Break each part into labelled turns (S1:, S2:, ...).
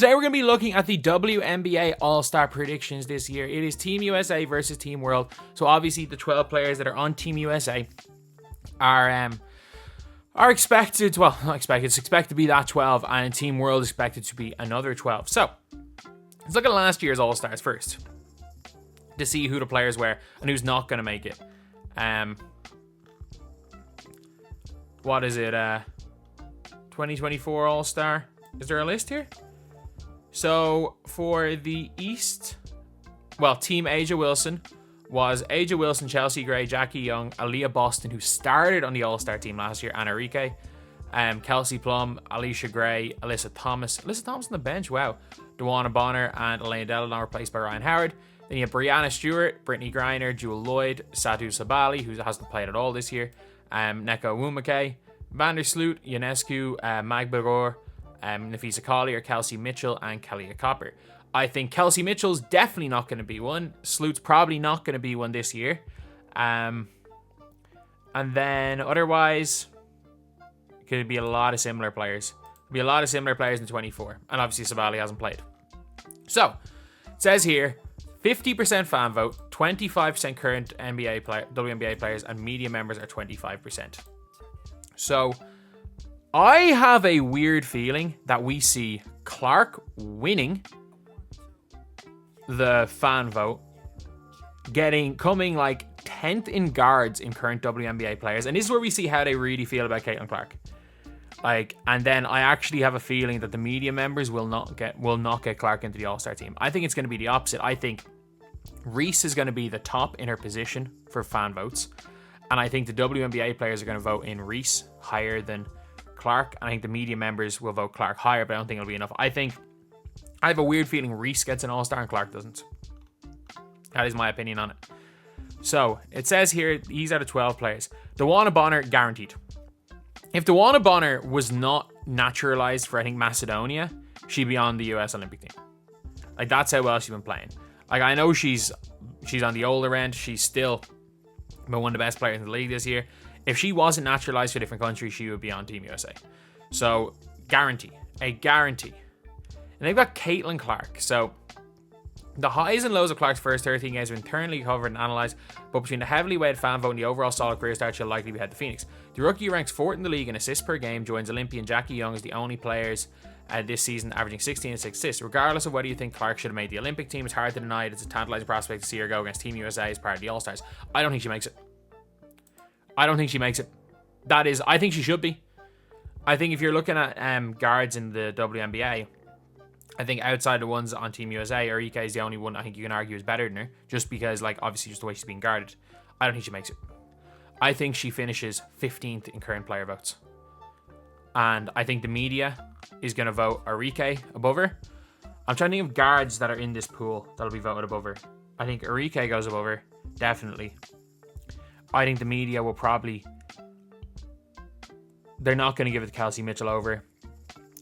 S1: Today we're going to be looking at the WNBA All-Star predictions this year. It is Team USA versus Team World. So obviously the 12 players that are on Team USA are expected, well, not expected, it's expected to be that 12, and Team World is expected to be another 12. So let's look at last year's All-Stars first to see who the players were and who's not going to make it. What is it? 2024 All-Star. Is there a list here? So for the East, well, Team Aja Wilson was Aja Wilson, Chelsea Gray, Jackie Young, Aaliyah Boston, who started on the All-Star team last year, Anna Rike, Kelsey Plum, Alicia Gray, Alyssa Thomas on the bench, wow, Dewana Bonner, and Elena Deladon replaced by Ryan Howard. Then you have Breanna Stewart, Brittany Griner, Jewel Lloyd, Satu Sabali, who hasn't played at all this year, Neko Wumake, Vandersloot, Ionescu, Magbagor, Nafisa Collier, Kelsey Mitchell, and Kalia Copper. I think Kelsey Mitchell's definitely not going to be one. Sloot's probably not going to be one this year. And then otherwise, could be a lot of similar players. Could be a lot of similar players in 24. And obviously Sabali hasn't played. So, it says here, 50% fan vote, 25% current WNBA players, and media members are 25%. So, I have a weird feeling that we see Clark winning the fan vote, coming like 10th in guards in current WNBA players, and this is where we see how they really feel about Caitlin Clark. And then I actually have a feeling that the media members will not get Clark into the All-Star team. I think it's going to be the opposite. I think Reese is going to be the top in her position for fan votes, and I think the WNBA players are going to vote in Reese higher than Clark, and I think the media members will vote Clark higher, but I don't think it'll be enough. I have a weird feeling Reese gets an All-Star and Clark doesn't. That is my opinion on it. So, it says here, he's out of 12 players. Dewana Bonner, guaranteed. If Dewana Bonner was not naturalized for, I think, Macedonia, she'd be on the US Olympic team. Like, that's how well she's been playing. Like, I know she's on the older end. She's still been one of the best players in the league this year. If she wasn't naturalized for a different country, she would be on Team USA. So, guarantee. A guarantee. And they've got Caitlin Clark. So, the highs and lows of Clark's first 13 games have been thoroughly covered and analysed, but between the heavily weighted fan vote and the overall solid career start, she'll likely be head to Phoenix. The rookie ranks 4th in the league in assists per game, joins Olympian Jackie Young as the only players this season averaging 16 and 6 assists. Regardless of whether you think Clark should have made the Olympic team, it's hard to deny it. It's a tantalising prospect to see her go against Team USA as part of the All-Stars. I don't think she makes it. I think she should be. I think if you're looking at guards in the WNBA, I think outside the ones on Team USA, Arike is the only one I think you can argue is better than her, just because, like, obviously just the way she's being guarded. I don't think she makes it. I think she finishes 15th in current player votes. And I think the media is going to vote Arike above her. I'm trying to think of guards that are in this pool that'll be voted above her. I think Arike goes above her, definitely. I think the media will probably... They're not going to give it to Kelsey Mitchell over.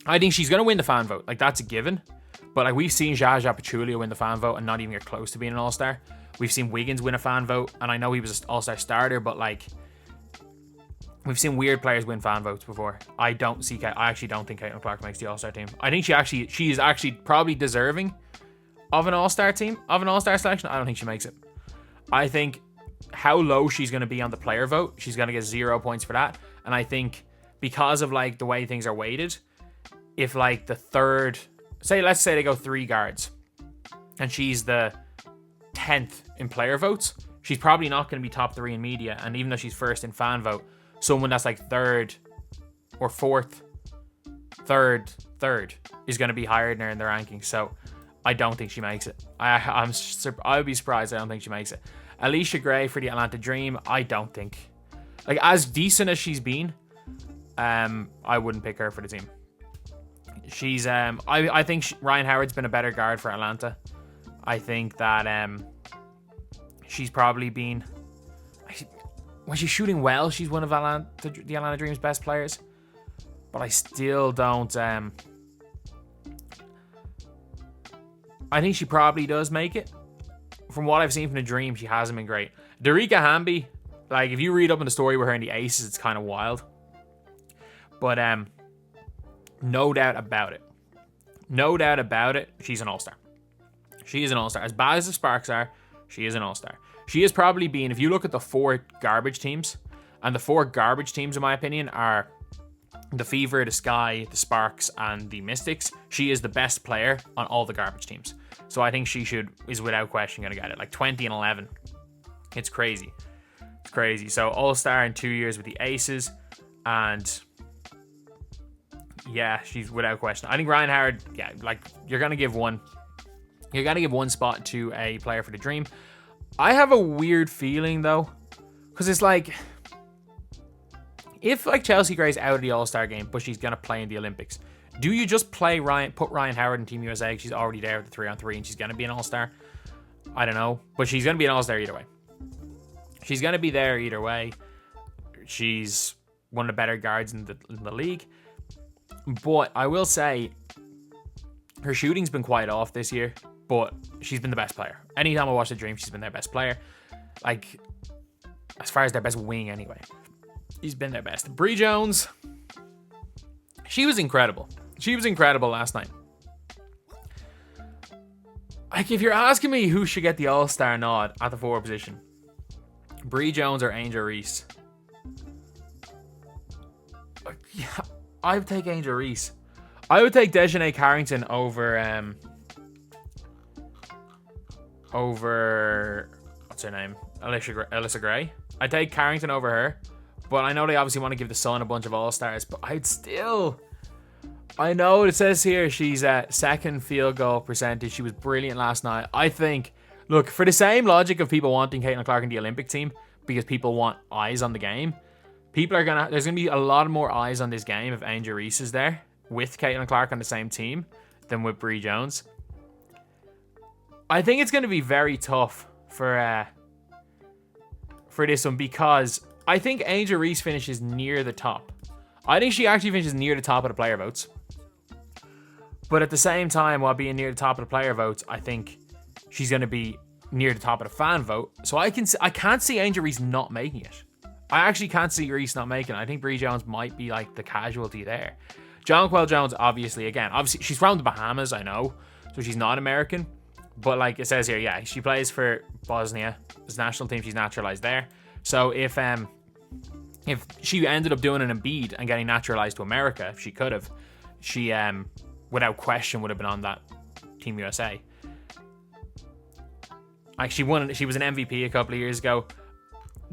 S1: I think she's going to win the fan vote. Like, that's a given. But, like, we've seen Jaja Pachulia win the fan vote and not even get close to being an All-Star. We've seen Wiggins win a fan vote, and I know he was an All-Star starter, but, like, we've seen weird players win fan votes before. I actually don't think Caitlin Clark makes the All-Star team. I think she is actually probably deserving of an All-Star team, of an All-Star selection. I don't think she makes it. I think how low she's going to be on the player vote, she's going to get 0 points for that. And I think because of, like, the way things are weighted, if, like, the third, let's say they go 3 guards and she's the 10th in player votes, she's probably not going to be top 3 in media. And even though she's first in fan vote, someone that's like 3rd or 4th, 3rd is going to be higher than her in the rankings. So I don't think she makes it. I would be surprised. I don't think she makes it. Alicia Gray for the Atlanta Dream, I don't think. Like, as decent as she's been, I wouldn't pick her for the team. She's I think Ryan Howard's been a better guard for Atlanta. I think that she's probably been, when she's shooting well, she's one of the Atlanta Dream's best players. But I still don't. I think she probably does make it. From what I've seen from the Dream, she hasn't been great. Dariqa Hamby, like, if you read up on the story with her in the Aces, it's kind of wild. But no doubt about it, No doubt about it, she's an all-star. She is an all-star. As bad as the Sparks are, she is an all-star. She has probably been, if you look at the 4 garbage teams, and the 4 garbage teams, in my opinion, are the Fever, the Sky, the Sparks, and the Mystics. She is the best player on all the garbage teams. So I think she is without question going to get it. Like 20 and 11. It's crazy. It's crazy. So all-star in 2 years with the Aces. And yeah, she's without question. I think Ryan Howard, yeah, like you're going to give one spot to a player for the Dream. I have a weird feeling though, because it's like, if like Chelsea Gray's out of the All-Star game, but she's going to play in the Olympics, do you just put Ryan Howard in Team USA? She's already there with the 3-on-3 and she's going to be an All-Star. I don't know, but she's going to be an All-Star either way. She's going to be there either way. She's one of the better guards in the league. But I will say, her shooting's been quite off this year, but she's been the best player. Anytime I watch the Dream, she's been their best player. Like, as far as their best wing anyway. She's been their best. Bree Jones, she was incredible. She was incredible last night. Like, if you're asking me who should get the All-Star nod at the forward position, Bree Jones or Angel Reese? Yeah, I would take Angel Reese. I would take Dejanay Carrington over what's her name? Alyssa Gray. I'd take Carrington over her. But I know they obviously want to give the Sun a bunch of All-Stars, but I know it says here she's at second field goal percentage. She was brilliant last night. I think, look, for the same logic of people wanting Caitlin Clark in the Olympic team, because people want eyes on the game, there's going to be a lot more eyes on this game if Angel Reese is there with Caitlin Clark on the same team than with Bree Jones. I think it's going to be very tough for this one, because I think Angel Reese finishes near the top. I think she actually finishes near the top of the player votes. But at the same time, while being near the top of the player votes, I think she's going to be near the top of the fan vote. So I can't see Angel Reese not making it. I actually can't see Reese not making it. I think Bree Jones might be like the casualty there. Jonquel Jones, obviously, she's from the Bahamas, I know. So she's not American. But like it says here, yeah, she plays for Bosnia. As national team, she's naturalized there. So if she ended up doing an Embiid and getting naturalized to America, if she could have, she without question would have been on that Team USA. Like she was an MVP a couple of years ago.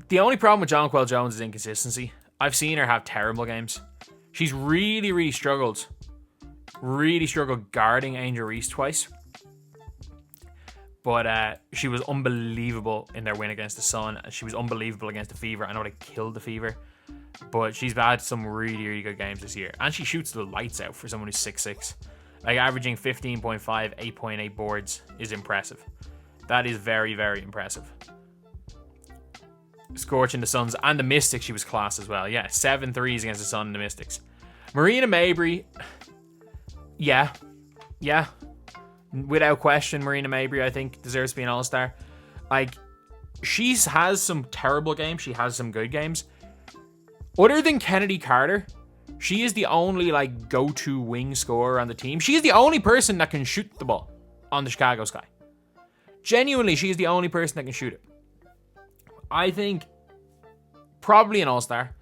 S1: The only problem with Jonquel Jones is inconsistency. I've seen her have terrible games. She's really struggled guarding Angel Reese twice. But she was unbelievable in their win against the Sun. She was unbelievable against the Fever. I know they killed the Fever. But she's had some really good games this year. And she shoots the lights out for someone who's 6'6". Like, averaging 15.5, 8.8 boards is impressive. That is very impressive. Scorching the Suns and the Mystics, she was class as well. Yeah, 7 threes against the Sun and the Mystics. Marina Mabrey, yeah. Without question, Marina Mabrey, I think, deserves to be an All-Star. Like, she has some terrible games. She has some good games. Other than Kennedy Carter, she is the only, like, go-to wing scorer on the team. She is the only person that can shoot the ball on the Chicago Sky. Genuinely, she is the only person that can shoot it. I think probably an All-Star.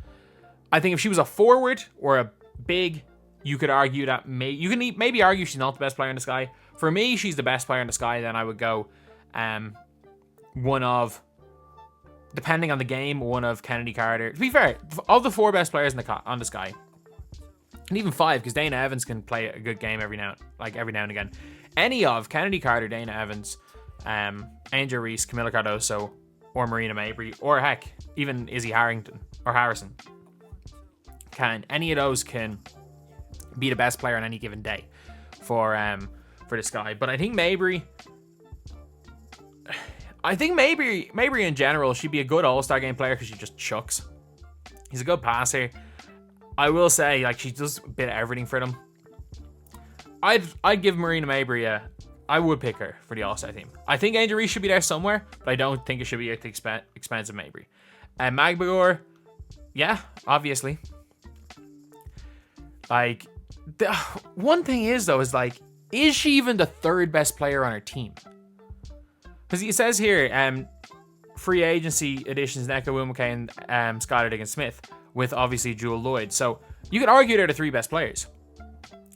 S1: I think if she was a forward or a big, you could argue that you can maybe argue she's not the best player in the Sky. For me, she's the best player in the Sky. Then I would go one of, depending on the game, one of Kennedy Carter. To be fair, of the 4 best players on the Sky, and even 5, because Dana Evans can play a good game every now and again. Any of Kennedy Carter, Dana Evans, Angel Reese, Camila Cardoso, or Marina Mabrey, or heck, even Izzy Harrington or Harrison. Any of those can be the best player on any given day for the Sky. But I think Mabrey in general, she'd be a good All-Star game player because she just chucks. He's a good passer. I will say, like, she does a bit of everything for them. I'd give Marina Mabrey I would pick her for the All-Star team. I think Angel Reese should be there somewhere, but I don't think it should be at the expense of Mabrey. And Magbagor, yeah, obviously. Like, the one thing is, though, is like, is she even the third best player on her team? Because it says here, free agency additions, Nneka Nwumeke and Skylar Diggins-Smith, with obviously Jewel Lloyd. So you could argue they're the three best players.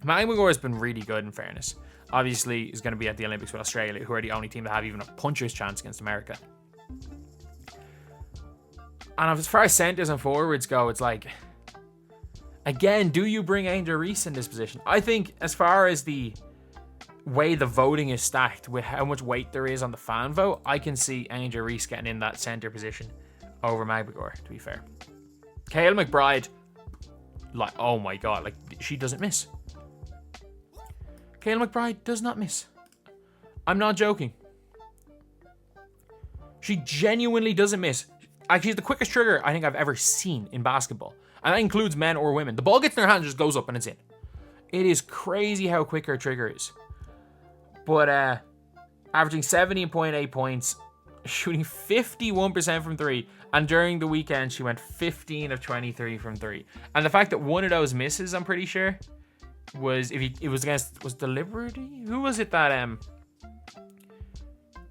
S1: McGregor has been really good, in fairness. Obviously, he's going to be at the Olympics with Australia, who are the only team that have even a puncher's chance against America. And as far as centers and forwards go, it's like, again, do you bring Angel Reese in this position? I think as far as the way the voting is stacked, with how much weight there is on the fan vote, I can see Angel Reese getting in that center position over McGregor, to be fair. Kayla McBride, like, oh my God, like, she doesn't miss. Kayla McBride does not miss. I'm not joking. She genuinely doesn't miss. Actually, the quickest trigger I think I've ever seen in basketball. And that includes men or women. The ball gets in their hand and just goes up and it's in. It is crazy how quick her trigger is. But averaging 17.8 points, shooting 51% from three. And during the weekend, she went 15 of 23 from three. And the fact that one of those misses, I'm pretty sure, was was the Liberty? Who was it that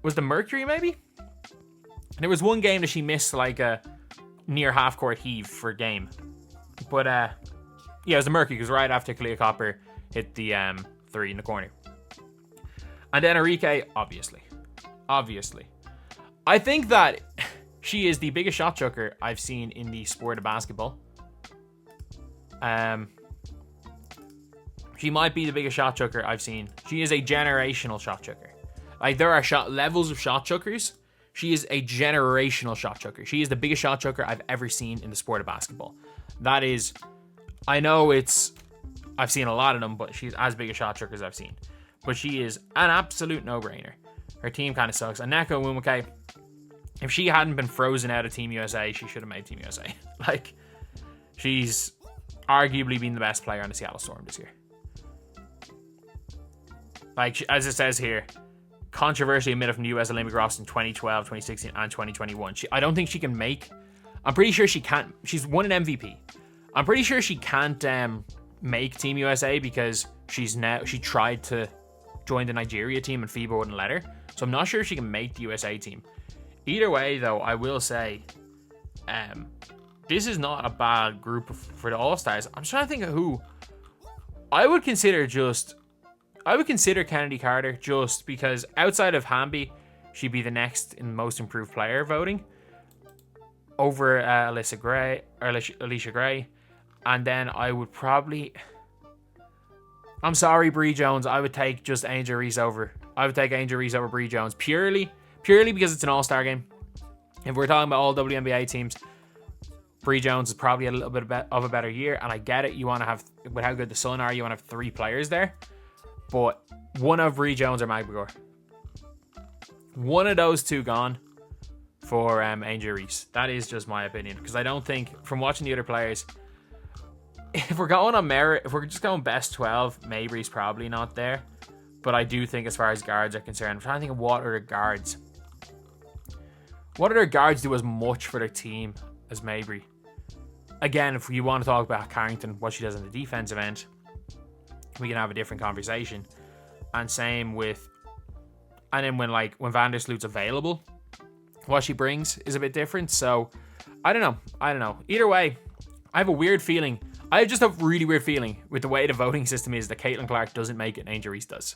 S1: was the Mercury maybe? And there was one game that she missed like a near half court heave for a game. But yeah, it was the Mercury, because right after Kalia Copper hit the three in the corner. And then Enrique, obviously. I think that she is the biggest shot chucker I've seen in the sport of basketball. She might be the biggest shot chucker I've seen. She is a generational shot chucker. Like, there are levels of shot chuckers. She is a generational shot chucker. She is the biggest shot chucker I've ever seen in the sport of basketball. That is, I know I've seen a lot of them, but she's as big a shot chucker as I've seen. But she is an absolute no-brainer. Her team kind of sucks. And Nneka Nwumeke, if she hadn't been frozen out of Team USA, she should have made Team USA. Like, she's arguably been the best player on the Seattle Storm this year. Like, as it says here, controversially omitted from the US Olympic roster in 2012, 2016, and 2021. I don't think she can make... I'm pretty sure she can't... She's won an MVP. I'm pretty sure she can't make Team USA because she tried to join the Nigeria team and FIBA wouldn't let her. So I'm not sure if she can make the USA team. Either way, though, I will say this is not a bad group for the All-Stars. I'm trying to think of who I would consider Kennedy Carter, just because outside of Hamby, she'd be the next in most improved player voting over Alicia Gray. And then I would probably... I'm sorry, Bree Jones. I would take just Angel Reese over. I would take Angel Reese over Bree Jones purely because it's an all-star game. If we're talking about all WNBA teams, Bree Jones is probably a little bit of a better year, and I get it. You want to have, with how good the Sun are, you want to have three players there. But one of Bree Jones or McGregor. One of those two gone for Angel Reese. That is just my opinion, because I don't think, from watching the other players, if we're going on merit, if we're just going best 12, Mabry's probably not there. But I do think as far as guards are concerned, I'm trying to think of what other guards do as much for their team as Mabry. Again, if you want to talk about Carrington, what she does on the defensive end, we can have a different conversation. And same with, and then when Vandersloot's available, what she brings is a bit different. So I don't know. Either way, I have a weird feeling. I just have a really weird feeling with the way the voting system is that Caitlin Clark doesn't make it and Angel Reese does.